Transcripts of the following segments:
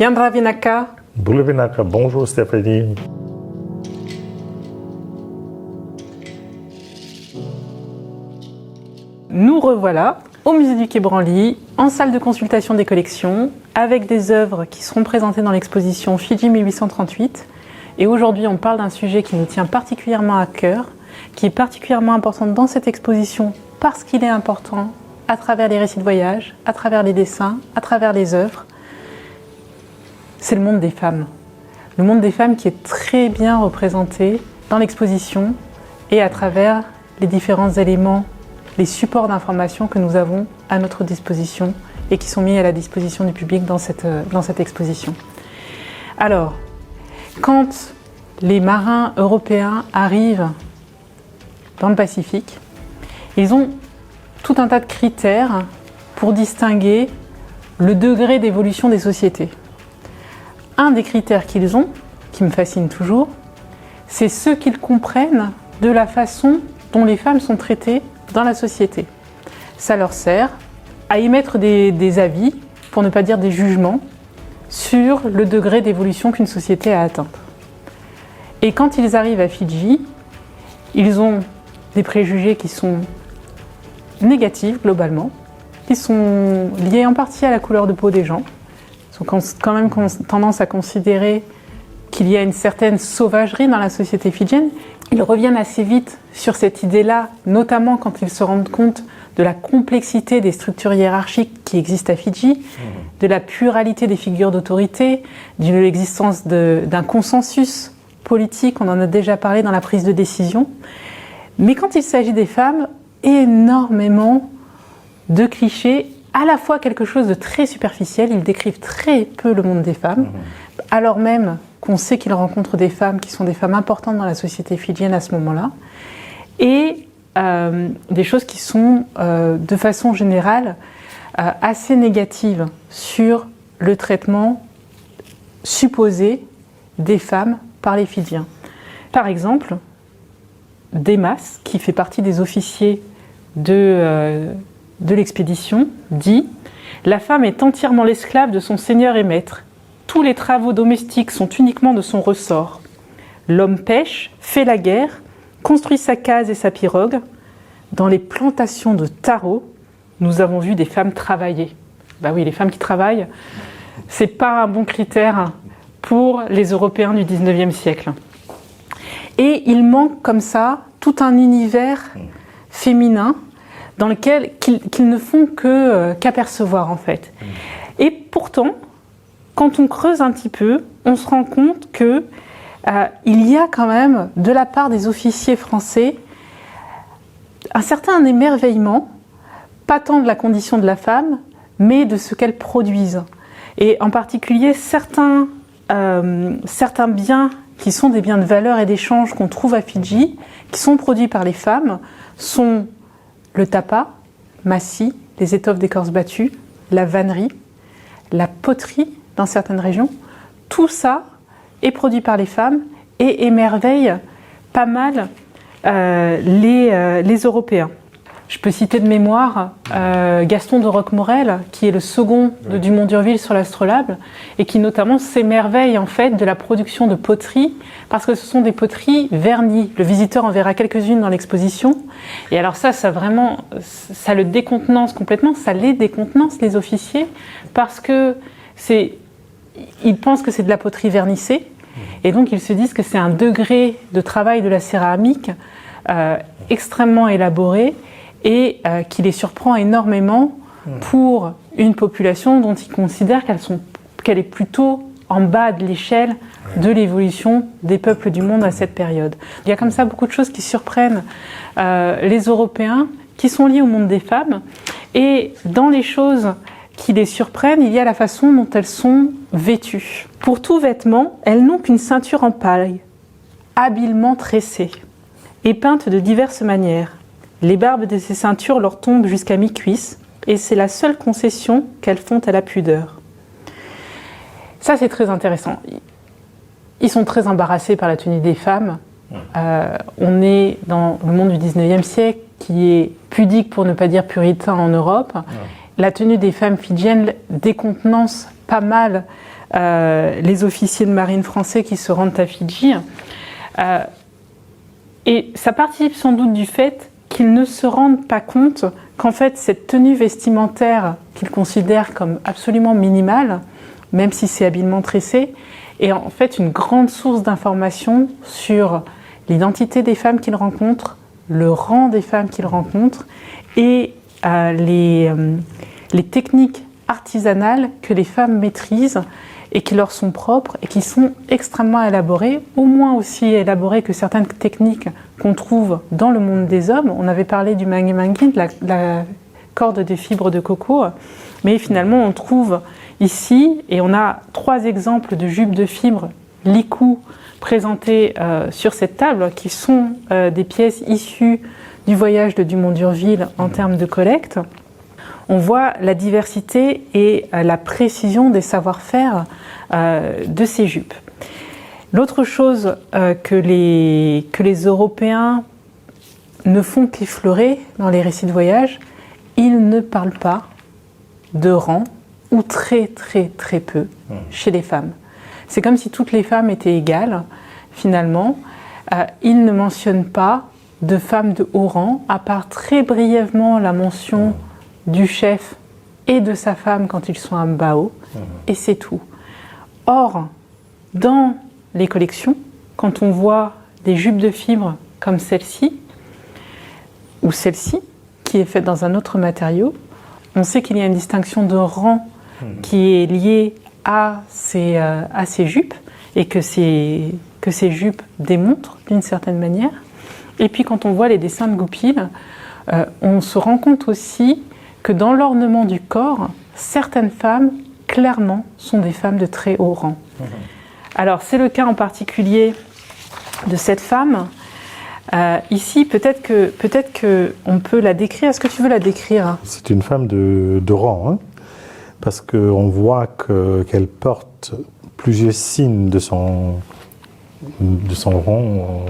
Yandra Vinaka. Vinaka, bonjour Stéphanie. Nous revoilà au Musée du Quai Branly, en salle de consultation des collections, avec des œuvres qui seront présentées dans l'exposition Fidji 1838. Et aujourd'hui, on parle d'un sujet qui nous tient particulièrement à cœur, qui est particulièrement important dans cette exposition parce qu'il est important à travers les récits de voyage, à travers les dessins, à travers les œuvres. C'est le monde des femmes. Le monde des femmes qui est très bien représenté dans l'exposition et à travers les différents éléments, les supports d'information que nous avons à notre disposition et qui sont mis à la disposition du public dans cette exposition. Alors, quand les marins européens arrivent dans le Pacifique, ils ont tout un tas de critères pour distinguer le degré d'évolution des sociétés. Un des critères qu'ils ont, qui me fascine toujours, c'est ce qu'ils comprennent de la façon dont les femmes sont traitées dans la société. Ça leur sert à émettre des avis, pour ne pas dire des jugements, sur le degré d'évolution qu'une société a atteint. Et quand ils arrivent à Fidji, ils ont des préjugés qui sont négatifs globalement, qui sont liés en partie à la couleur de peau des gens. Ils ont quand même tendance à considérer qu'il y a une certaine sauvagerie dans la société fidjienne. Ils reviennent assez vite sur cette idée-là, notamment quand ils se rendent compte de la complexité des structures hiérarchiques qui existent à Fidji, de la pluralité des figures d'autorité, de l'existence d'un consensus politique, on en a déjà parlé dans la prise de décision. Mais quand il s'agit des femmes, énormément de clichés, à la fois quelque chose de très superficiel, ils décrivent très peu le monde des femmes, alors même qu'on sait qu'ils rencontrent des femmes qui sont des femmes importantes dans la société fidjienne à ce moment-là, et des choses qui sont, de façon générale, assez négatives sur le traitement supposé des femmes par les Fidjiens. Par exemple, Demas, qui fait partie des officiers de l'expédition, dit « La femme est entièrement l'esclave de son seigneur et maître. Tous les travaux domestiques sont uniquement de son ressort. L'homme pêche, fait la guerre, construit sa case et sa pirogue. Dans les plantations de taro, nous avons vu des femmes travailler. » Ben oui, les femmes qui travaillent, c'est pas un bon critère pour les Européens du 19e siècle. Et il manque comme ça tout un univers féminin dans lequel qu'ils ne font qu'apercevoir en fait. Et pourtant, quand on creuse un petit peu, on se rend compte que il y a quand même, de la part des officiers français, un certain émerveillement, pas tant de la condition de la femme, mais de ce qu'elle produise. Et en particulier, certains biens qui sont des biens de valeur et d'échange qu'on trouve à Fidji, qui sont produits par les femmes, sont le tapa, massi, les étoffes d'écorce battue, la vannerie, la poterie dans certaines régions. Tout ça est produit par les femmes et émerveille pas mal les Européens. Je peux citer de mémoire Gaston de Roquemorel, qui est le second de Dumont d'Urville sur l'Astrolabe, et qui notamment s'émerveille en fait de la production de poteries, parce que ce sont des poteries vernies. Le visiteur en verra quelques-unes dans l'exposition. Et alors ça vraiment, ça le décontenance complètement, ça les décontenance les officiers, parce que ils pensent que c'est de la poterie vernissée, et donc ils se disent que c'est un degré de travail de la céramique extrêmement élaboré, et qui les surprend énormément pour une population dont ils considèrent qu'elle est plutôt en bas de l'échelle de l'évolution des peuples du monde à cette période. Il y a comme ça beaucoup de choses qui surprennent les Européens, qui sont liées au monde des femmes, et dans les choses qui les surprennent, il y a la façon dont elles sont vêtues. Pour tout vêtement, elles n'ont qu'une ceinture en paille, habilement tressée, et peinte de diverses manières. Les barbes de ces ceintures leur tombent jusqu'à mi-cuisse, et c'est la seule concession qu'elles font à la pudeur. Ça, c'est très intéressant. Ils sont très embarrassés par la tenue des femmes. On est dans le monde du 19e siècle, qui est pudique pour ne pas dire puritain en Europe. La tenue des femmes fidjiennes décontenance pas mal les officiers de marine français qui se rendent à Fidji. Et ça participe sans doute du fait qu'ils ne se rendent pas compte qu'en fait cette tenue vestimentaire qu'ils considèrent comme absolument minimale, même si c'est habilement tressé, est en fait une grande source d'informations sur l'identité des femmes qu'ils rencontrent, le rang des femmes qu'ils rencontrent et les techniques artisanales que les femmes maîtrisent et qui leur sont propres et qui sont extrêmement élaborées, au moins aussi élaborées que certaines techniques qu'on trouve dans le monde des hommes. On avait parlé du mangi-mangi, de la corde des fibres de coco, mais finalement on trouve ici, et on a 3 exemples de jupes de fibres liku présentés sur cette table, qui sont des pièces issues du voyage de Dumont d'Urville en termes de collecte. On voit la diversité et la précision des savoir-faire de ces jupes. L'autre chose que les Européens ne font qu'effleurer dans les récits de voyage, ils ne parlent pas de rang, ou très très très peu, chez les femmes. C'est comme si toutes les femmes étaient égales, finalement. Ils ne mentionnent pas de femmes de haut rang, à part très brièvement la mention du chef et de sa femme quand ils sont à Mbao, et c'est tout. Or, dans les collections, quand on voit des jupes de fibres comme celle-ci, ou celle-ci, qui est faite dans un autre matériau, on sait qu'il y a une distinction de rang qui est liée à ces jupes, et que ces jupes démontrent d'une certaine manière. Et puis quand on voit les dessins de Goupil, on se rend compte aussi que dans l'ornement du corps, certaines femmes, clairement, sont des femmes de très haut rang. Alors, c'est le cas en particulier de cette femme. Ici, peut-être que on peut la décrire. Est-ce que tu veux la décrire ? C'est une femme de rang, hein, parce qu'on voit qu'elle porte plusieurs signes de son rang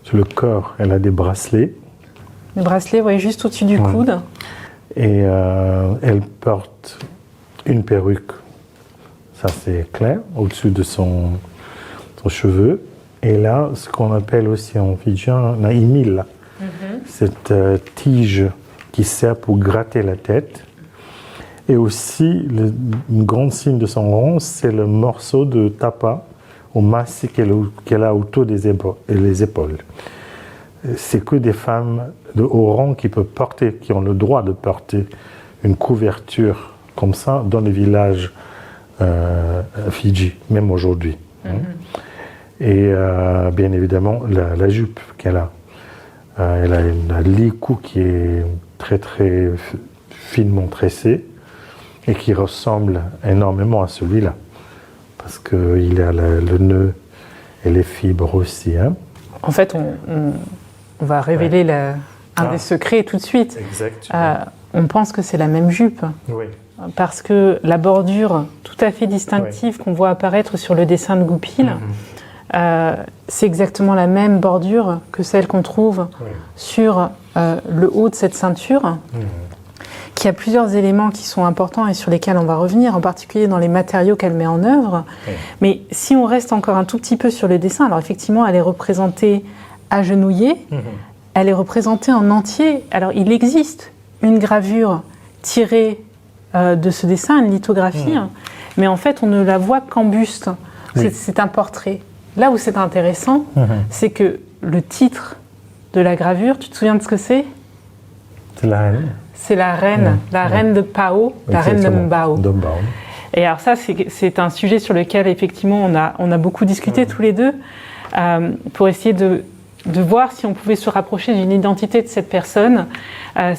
sur le corps. Elle a des bracelets. Des bracelets, oui, juste au-dessus du coude. Et elle porte une perruque, ça c'est clair, au-dessus de son cheveu. Et là, ce qu'on appelle aussi en fidjien, la imil, cette tige qui sert pour gratter la tête. Et aussi, une grande signe de son rang, c'est le morceau de tapa au massi qu'elle a autour des épaules. C'est que des femmes de haut rang qui ont le droit de porter une couverture comme ça dans les villages Fidji, même aujourd'hui. Et bien évidemment, la jupe qu'elle a. Elle a une liku qui est très très finement tressée et qui ressemble énormément à celui-là. Parce qu'il a le nœud et les fibres aussi. Hein. En fait, on va révéler un des secrets tout de suite. Exactement. On pense que c'est la même jupe. Oui. Parce que la bordure tout à fait distinctive qu'on voit apparaître sur le dessin de Goupil, c'est exactement la même bordure que celle qu'on trouve sur le haut de cette ceinture, qui a plusieurs éléments qui sont importants et sur lesquels on va revenir, en particulier dans les matériaux qu'elle met en œuvre. Mais si on reste encore un tout petit peu sur le dessin, alors effectivement, elle est représentée agenouillée, elle est représentée en entier. Alors il existe une gravure tirée de ce dessin, une lithographie, mais en fait on ne la voit qu'en buste. C'est un portrait. Là où c'est intéressant, c'est que le titre de la gravure, tu te souviens de ce que c'est ? C'est la reine. C'est la reine, la reine de Pao, la reine de Mbao. Et alors ça, c'est un sujet sur lequel effectivement on a beaucoup discuté tous les deux, pour essayer de voir si on pouvait se rapprocher d'une identité de cette personne,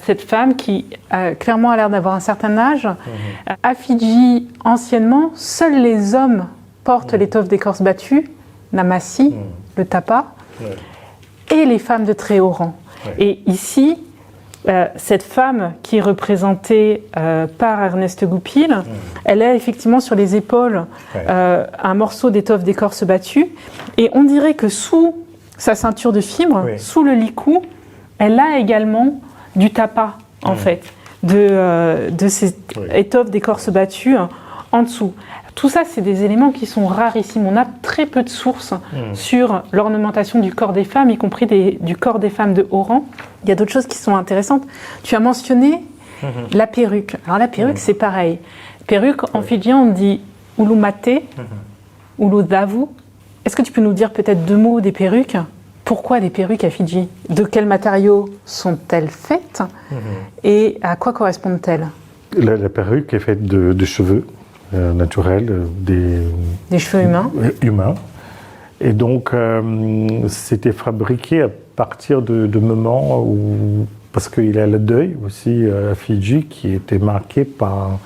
cette femme qui clairement a l'air d'avoir un certain âge. À Fidji, anciennement, seuls les hommes portent l'étoffe d'écorce battue, la massi, le tapa, et les femmes de très haut rang. Et ici, cette femme qui est représentée par Ernest Goupil, elle a effectivement sur les épaules un morceau d'étoffe d'écorce battue, et on dirait que sous sa ceinture de fibres, sous le liku, elle a également du tapa, en fait, de ces étoffes d'écorce battue en dessous. Tout ça, c'est des éléments qui sont rarissimes. On a très peu de sources sur l'ornementation du corps des femmes, y compris du corps des femmes de haut rang. Il y a d'autres choses qui sont intéressantes. Tu as mentionné la perruque. Alors la perruque, c'est pareil. Perruque, en fidjien, on dit ulumate, uludavu. Est-ce que tu peux nous dire peut-être 2 mots des perruques ? Pourquoi les perruques à Fidji ? De quels matériaux sont-elles faites ? Et à quoi correspondent-elles ? La perruque est faite de cheveux naturels, des cheveux humains. Et donc, c'était fabriqué à partir de moments où... Parce qu'il y a le deuil aussi à Fidji qui était marqué par...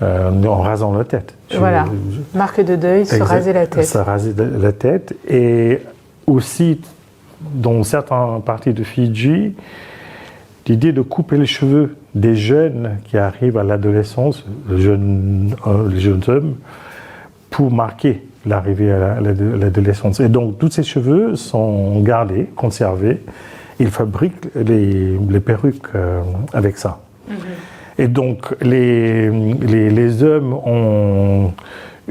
en rasant la tête. Voilà, marque de deuil, se raser la tête. Se raser la tête. Et aussi, dans certaines parties de Fidji, l'idée de couper les cheveux des jeunes qui arrivent à l'adolescence, les jeunes hommes, pour marquer l'arrivée à l'adolescence. Et donc, tous ces cheveux sont gardés, conservés. Ils fabriquent les perruques avec ça. Et donc, les hommes ont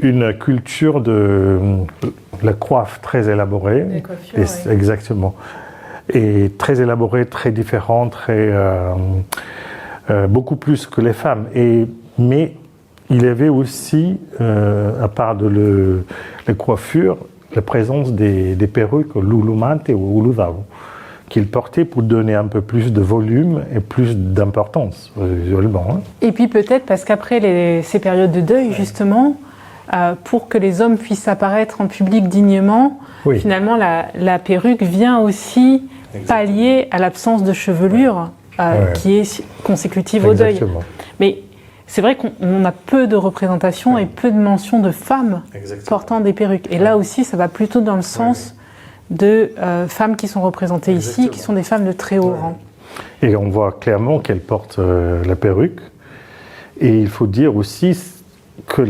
une culture de la coiffe très élaborée. Des coiffures, oui. Exactement. Et très élaborée, très différente, beaucoup plus que les femmes. Mais il y avait aussi, à part les coiffures, la présence des perruques lulumante ou uludavu, qu'ils portaient pour donner un peu plus de volume et plus d'importance visuellement. Et puis peut-être parce qu'après ces périodes de deuil, justement, pour que les hommes puissent apparaître en public dignement, finalement la perruque vient aussi pallier à l'absence de chevelure qui est consécutive au deuil. Mais c'est vrai qu'on a peu de représentations et peu de mentions de femmes portant des perruques. Et là aussi, ça va plutôt dans le sens de femmes qui sont représentées ici, qui sont des femmes de très haut rang. Et on voit clairement qu'elles portent la perruque. Et il faut dire aussi que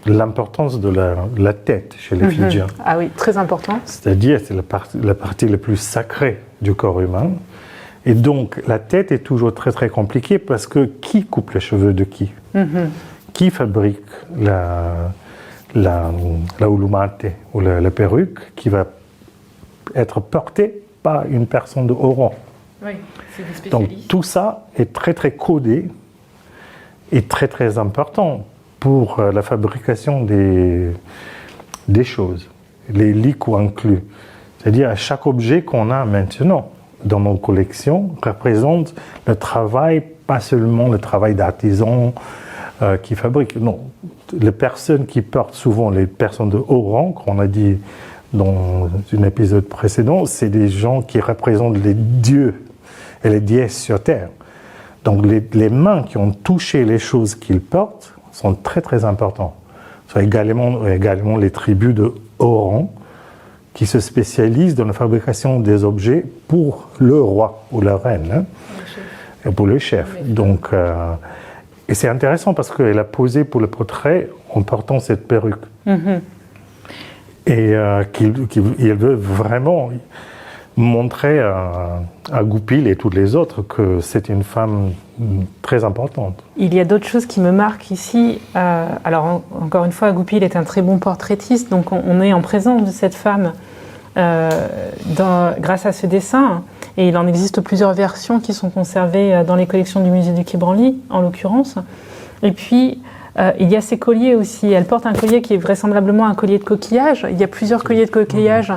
l'importance de la tête chez les Fidjiens. Ah oui, très important. C'est-à-dire c'est la partie la plus sacrée du corps humain. Et donc la tête est toujours très très compliquée parce que qui coupe les cheveux de qui ? Qui fabrique la ulumate ou la perruque qui va être portée par une personne de haut rang. Oui, c'est des spécialistes. Donc tout ça est très très codé et très très important pour la fabrication des choses, les liquides inclus. C'est-à-dire à chaque objet qu'on a maintenant dans nos collections représente le travail, pas seulement le travail d'artisan qui fabrique. Non, les personnes qui portent souvent, les personnes de haut rang, qu'on a dit dans un épisode précédent, c'est des gens qui représentent les dieux et les déesses sur Terre. Donc les mains qui ont touché les choses qu'ils portent sont très très importantes. C'est également les tribus de haut rang qui se spécialisent dans la fabrication des objets pour le roi ou la reine, et pour le chef. Donc, et c'est intéressant parce qu'elle a posé pour le portrait en portant cette perruque. Et qu'il veut vraiment montrer à Goupil et toutes les autres que c'est une femme très importante. Il y a d'autres choses qui me marquent ici. Alors, encore une fois, Goupil est un très bon portraitiste, donc on est en présence de cette femme grâce à ce dessin. Et il en existe plusieurs versions qui sont conservées dans les collections du musée du Quai Branly, en l'occurrence. Et puis, il y a ces colliers aussi. Elle porte un collier qui est vraisemblablement un collier de coquillage. Il y a plusieurs colliers de coquillage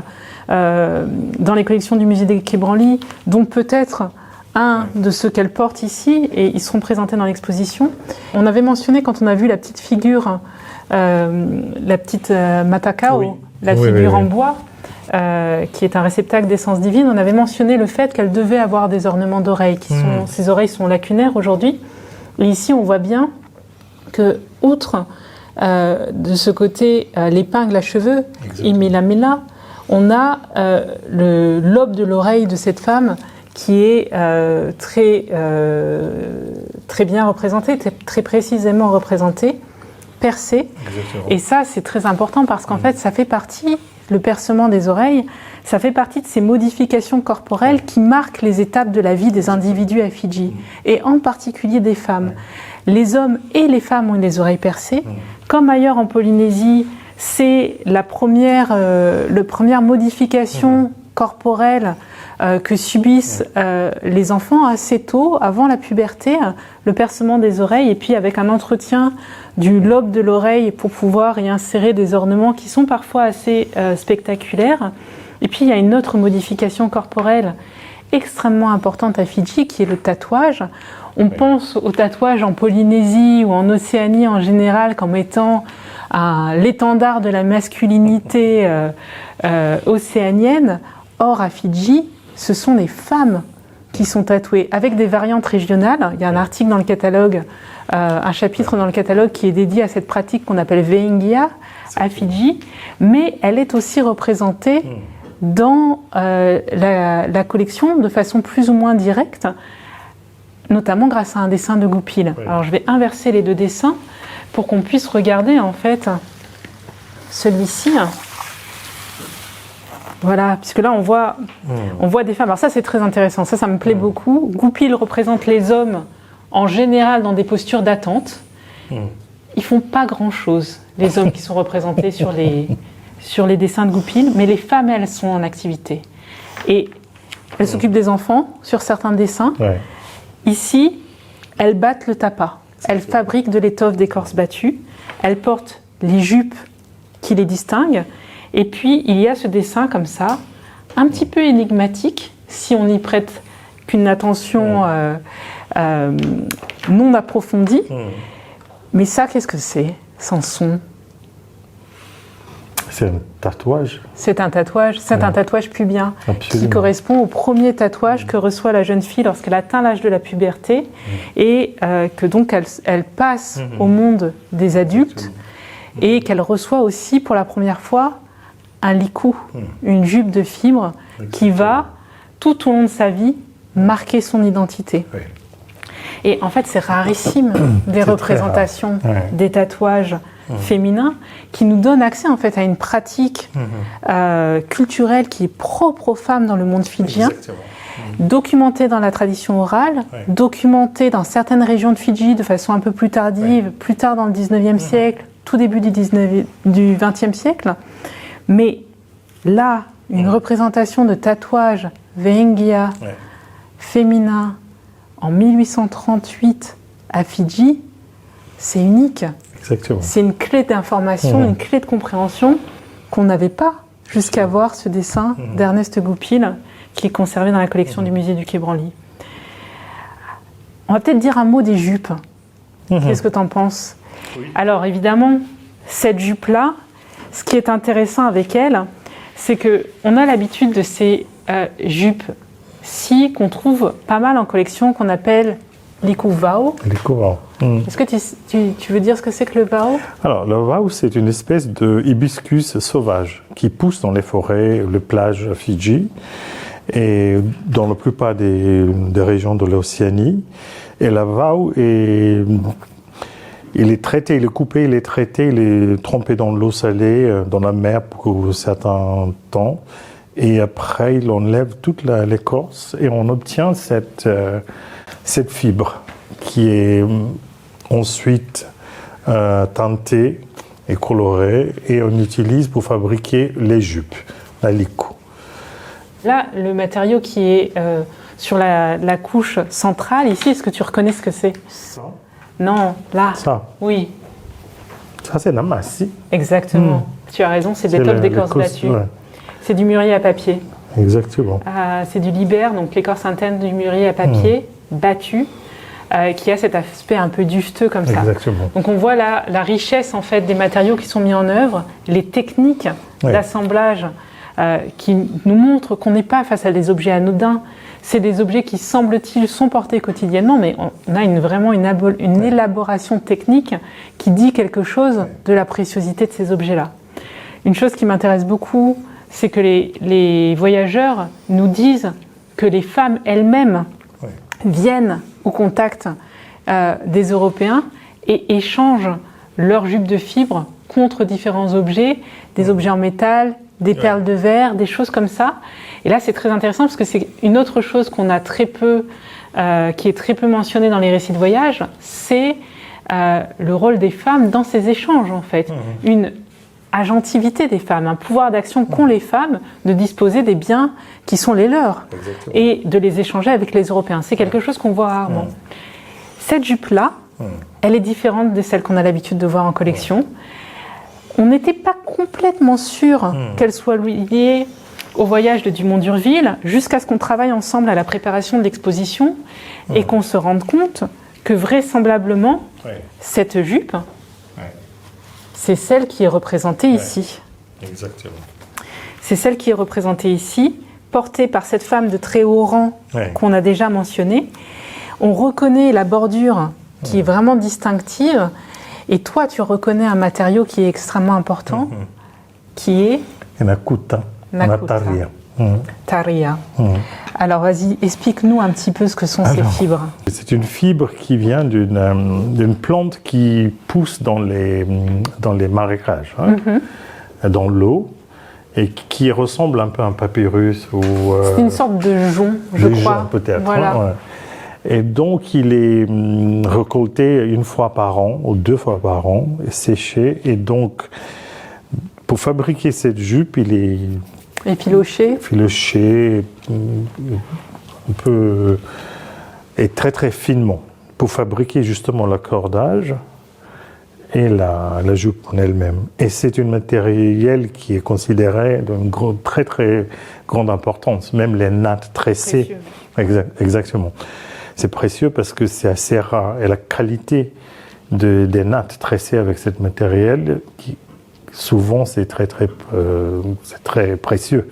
dans les collections du musée du Quai Branly, dont peut-être un de ceux qu'elle porte ici, et ils seront présentés dans l'exposition. On avait mentionné, quand on a vu la petite figure, la petite matakao, la figure en bois, qui est un réceptacle d'essence divine, on avait mentionné le fait qu'elle devait avoir des ornements d'oreilles. Ses oreilles sont lacunaires aujourd'hui. Et ici, on voit bien que, outre de ce côté l'épingle à cheveux, Imela, on a le lobe de l'oreille de cette femme qui est très bien représenté, très précisément représenté, percé. Exactement. Et ça, c'est très important parce qu'en fait, ça fait partie le percement des oreilles, ça fait partie de ces modifications corporelles qui marquent les étapes de la vie des individus à Fidji, et en particulier des femmes. Les hommes et les femmes ont les oreilles percées. Comme ailleurs en Polynésie, c'est la première modification corporelle que subissent les enfants assez tôt, avant la puberté, le percement des oreilles, et puis avec un entretien du lobe de l'oreille pour pouvoir y insérer des ornements qui sont parfois assez spectaculaires. Et puis il y a une autre modification corporelle extrêmement importante à Fidji, qui est le tatouage. On pense au tatouage en Polynésie ou en Océanie en général comme étant l'étendard de la masculinité océanienne. Or, à Fidji, ce sont les femmes qui sont tatouées, avec des variantes régionales. Il y a un article dans le catalogue, un chapitre dans le catalogue qui est dédié à cette pratique qu'on appelle Veingia à Fidji, mais elle est aussi représentée dans la collection de façon plus ou moins directe, notamment grâce à un dessin de Goupil. Oui. Alors je vais inverser les deux dessins pour qu'on puisse regarder en fait celui-ci. Voilà, puisque là on voit des femmes. Alors ça c'est très intéressant, ça me plaît beaucoup. Goupil représente les hommes en général dans des postures d'attente. Ils font pas grand-chose, les hommes qui sont représentés sur les dessins de Goupil, mais les femmes elles sont en activité. Et elles s'occupent des enfants sur certains dessins. Ouais. Ici, elles battent le tapa. Elles fabriquent de l'étoffe d'écorce battue. Elles portent les jupes qui les distinguent. Et puis, il y a ce dessin comme ça, un petit peu énigmatique, si on n'y prête qu'une attention non approfondie. Mais ça, qu'est-ce que c'est, sans son? C'est un tatouage. C'est un tatouage, un tatouage pubien. Absolument. Qui correspond au premier tatouage que reçoit la jeune fille lorsqu'elle atteint l'âge de la puberté et que donc elle passe au monde des adultes et qu'elle reçoit aussi pour la première fois un likou, une jupe de fibre qui va tout au long de sa vie marquer son identité. Oui. Et en fait, c'est rarissime des représentations des tatouages féminins qui nous donnent accès en fait à une pratique culturelle qui est propre aux femmes dans le monde fidjien, documentée dans la tradition orale, documentée dans certaines régions de Fidji de façon un peu plus tardive, plus tard dans le 19e siècle, tout début du 20e siècle. Mais là, une représentation de tatouage Veingia féminin en 1838 à Fidji, c'est unique. Exactement. C'est une clé d'information, une clé de compréhension qu'on n'avait pas jusqu'à voir ce dessin d'Ernest Goupil qui est conservé dans la collection du musée du Quai Branly. On va peut-être dire un mot des jupes. Qu'est-ce que tu en penses? Oui. Alors évidemment, cette jupe-là, ce qui est intéressant avec elle, c'est qu'on a l'habitude de ces jupes-ci qu'on trouve pas mal en collection, qu'on appelle liku vau. Liku vau. Est-ce que tu veux dire ce que c'est que le vau? Alors, le vau, c'est une espèce de hibiscus sauvage qui pousse dans les forêts, les plages à Fidji et dans la plupart des régions de l'Océanie. Et le vau il est traité, il est coupé, il est traité, il est trempé dans l'eau salée, dans la mer pour un certain temps. Et après, il enlève toute l'écorce et on obtient cette fibre qui est ensuite teintée et colorée et on utilise pour fabriquer les jupes, la likou. Là, le matériau qui est sur la couche centrale, ici, est-ce que tu reconnais ce que c'est? Ça. Non, là. Ça. Oui. Ça, c'est la massie. Exactement. Tu as raison, c'est des l'étoffe d'écorce battue. Ouais. C'est du mûrier à papier. Exactement. C'est du libère, donc l'écorce interne du mûrier à papier, battu, qui a cet aspect un peu duveteux comme ça. Exactement. Donc on voit la richesse en fait des matériaux qui sont mis en œuvre, les techniques d'assemblage qui nous montrent qu'on n'est pas face à des objets anodins. C'est des objets qui, semble-t-il, sont portés quotidiennement, mais on a vraiment une élaboration technique qui dit quelque chose de la préciosité de ces objets-là. Une chose qui m'intéresse beaucoup, c'est que les voyageurs nous disent que les femmes elles-mêmes viennent au contact des Européens et échangent leurs jupes de fibres contre différents objets, des objets en métal, des perles de verre, des choses comme ça. Et là, c'est très intéressant parce que c'est une autre chose qu'on a très peu, qui est très peu mentionnée dans les récits de voyage, c'est le rôle des femmes dans ces échanges, en fait. Une agentivité des femmes, un pouvoir d'action qu'ont les femmes de disposer des biens qui sont les leurs. Exactement. Et de les échanger avec les Européens. C'est quelque chose qu'on voit rarement. Cette jupe-là, elle est différente de celle qu'on a l'habitude de voir en collection. On n'était pas complètement sûr qu'elle soit liée au voyage de Dumont d'Urville jusqu'à ce qu'on travaille ensemble à la préparation de l'exposition et qu'on se rende compte que vraisemblablement, cette jupe, c'est celle qui est représentée ici. Exactement. C'est celle qui est représentée ici, portée par cette femme de très haut rang qu'on a déjà mentionnée. On reconnaît la bordure qui est vraiment distinctive. Et toi, tu reconnais un matériau qui est extrêmement important, qui est Nakuta. Taria. Taria. Alors, vas-y, explique-nous un petit peu ce que sont ces fibres. C'est une fibre qui vient d'une plante qui pousse dans les marécages, dans l'eau, et qui ressemble un peu à un papyrus. C'est une sorte de jonc, je crois. Peut-être. Voilà. Et donc, il est récolté une fois par an, ou 2 fois par an, et séché. Et donc, pour fabriquer cette jupe, il est Effiloché, un peu, et très très finement, pour fabriquer justement le cordage et la jupe en elle-même. Et c'est un matériel qui est considéré d'une très très grande importance, même les nattes tressées. Exactement. C'est précieux parce que c'est assez rare. Et la qualité des nattes tressées avec ce matériel, souvent c'est très précieux.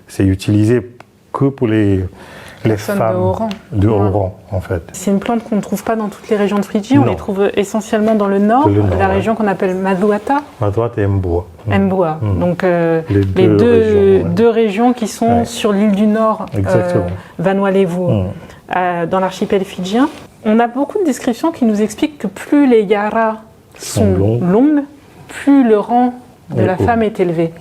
C'est utilisé que pour les femmes de haut rang, en fait. C'est une plante qu'on ne trouve pas dans toutes les régions de Fidji. On les trouve essentiellement dans le nord, la région qu'on appelle Maduata. Maduata et Mbua. Mbua. Donc les deux régions qui sont sur l'île du Nord, Vanuatu, dans l'archipel fidjien. On a beaucoup de descriptions qui nous expliquent que plus les yaras sont longues, plus le rang de la femme est élevé.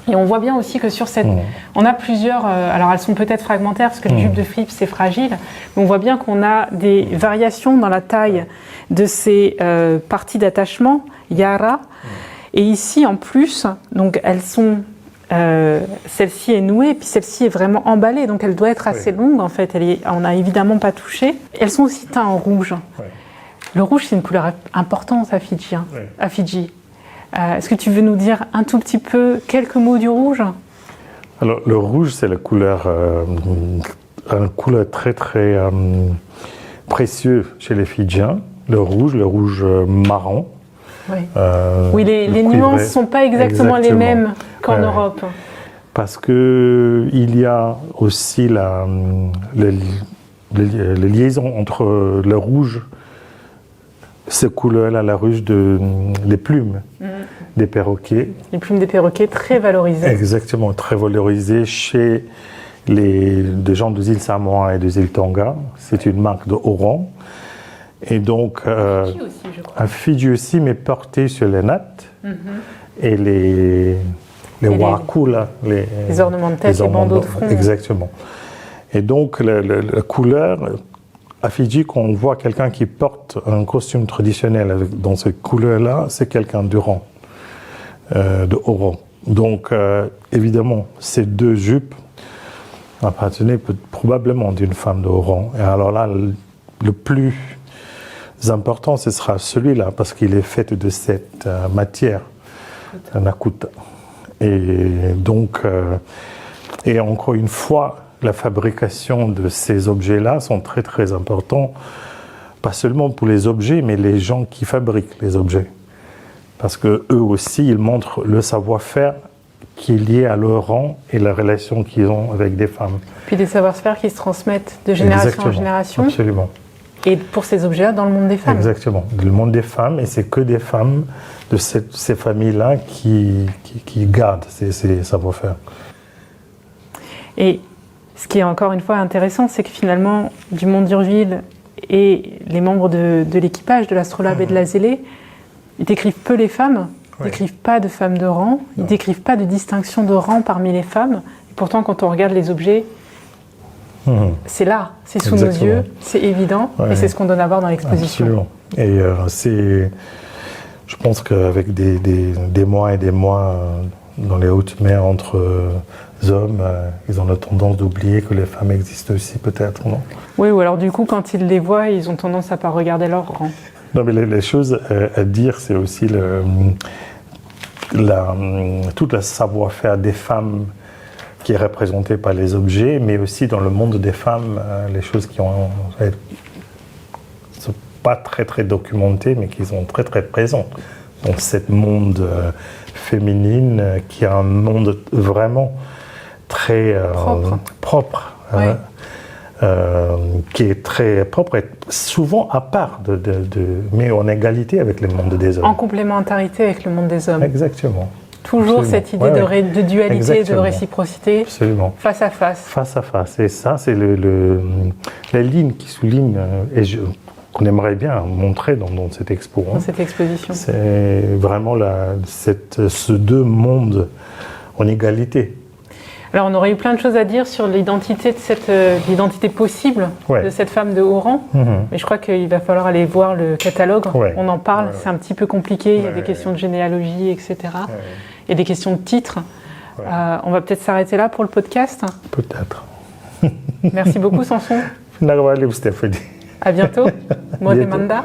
Et on voit bien aussi que sur cette... On a plusieurs... alors elles sont peut-être fragmentaires parce que les jupes de Philippe c'est fragile, mais on voit bien qu'on a des variations dans la taille de ces parties d'attachement, yara. Et ici en plus, donc elles sont... celle-ci est nouée, puis celle-ci est vraiment emballée, donc elle doit être assez longue en fait. On n'a évidemment pas touché. Elles sont aussi teintes en rouge. Le rouge c'est une couleur importante à Fidji. Est-ce que tu veux nous dire un tout petit peu quelques mots du rouge? Alors, le rouge, c'est la couleur, une couleur très, très précieuse chez les Fidjiens. Le rouge marron. Oui, les nuances ne sont pas exactement les mêmes qu'en Europe. Parce qu'il y a aussi la liaison entre le rouge, cette couleur-là, la rouge des plumes des perroquets. Les plumes des perroquets très valorisées. Exactement, très valorisées chez des gens des îles Samoa et des îles Tonga. C'est une marque de haut rang. Et donc, Fidji aussi, je crois. à Fidji aussi, mais porté sur les nattes et les waraku, là, les ornements de tête, les bandeaux de front. Exactement. Et donc, la couleur... À Fidji, quand on voit quelqu'un qui porte un costume traditionnel dans cette couleur-là, c'est quelqu'un de rang, de haut rang. Donc, évidemment, ces 2 jupes appartenaient probablement d'une femme de haut rang. Et alors là, le plus important, ce sera celui-là, parce qu'il est fait de cette matière, nakuta. Et donc, et encore une fois, la fabrication de ces objets-là sont très très importants, pas seulement pour les objets, mais les gens qui fabriquent les objets. Parce qu'eux aussi, ils montrent le savoir-faire qui est lié à leur rang et la relation qu'ils ont avec des femmes. Puis des savoir-faire qui se transmettent de génération en génération. Absolument. Et pour ces objets-là, dans le monde des femmes. Exactement, le monde des femmes, et c'est que des femmes de ces familles-là qui gardent ces savoir-faire. Et ce qui est encore une fois intéressant, c'est que finalement, Dumont d'Urville et les membres de l'équipage de l'Astrolabe et de la Zélé, ils décrivent peu les femmes, Ils décrivent pas de femmes de rang, ils décrivent pas de distinction de rang parmi les femmes. Et pourtant, quand on regarde les objets, c'est là, c'est sous nos yeux, c'est évident, et c'est ce qu'on donne à voir dans l'exposition. Absolument. Et je pense qu'avec des mois et des mois dans les hautes mers entre hommes, ils ont la tendance d'oublier que les femmes existent aussi, peut-être, non? Oui, ou alors du coup, quand ils les voient, ils ont tendance à pas regarder leur rang. Non, mais les choses à dire, c'est aussi tout le savoir-faire des femmes qui est représenté par les objets, mais aussi dans le monde des femmes, les choses qui ne sont pas très très documentées, mais qui sont très très présentes dans ce monde féminine, qui est un monde vraiment très propre. Qui est très propre et souvent à part, mais en égalité avec le monde des hommes. En complémentarité avec le monde des hommes. Exactement. Toujours Absolument. cette idée de dualité, Exactement. de réciprocité, Absolument. face à face. Face à face. Et ça, c'est la ligne qui souligne, qu'on aimerait bien montrer dans cette expo. Dans cette exposition. C'est vraiment ce deux mondes en égalité. Alors, on aurait eu plein de choses à dire sur l'identité l'identité possible de cette femme de haut rang, mais je crois qu'il va falloir aller voir le catalogue. On en parle, c'est un petit peu compliqué, il y a des questions de généalogie, etc. Il y a des questions de titres. On va peut-être s'arrêter là pour le podcast. Peut-être. Merci beaucoup, Samson. À bientôt. Moi, Demanda.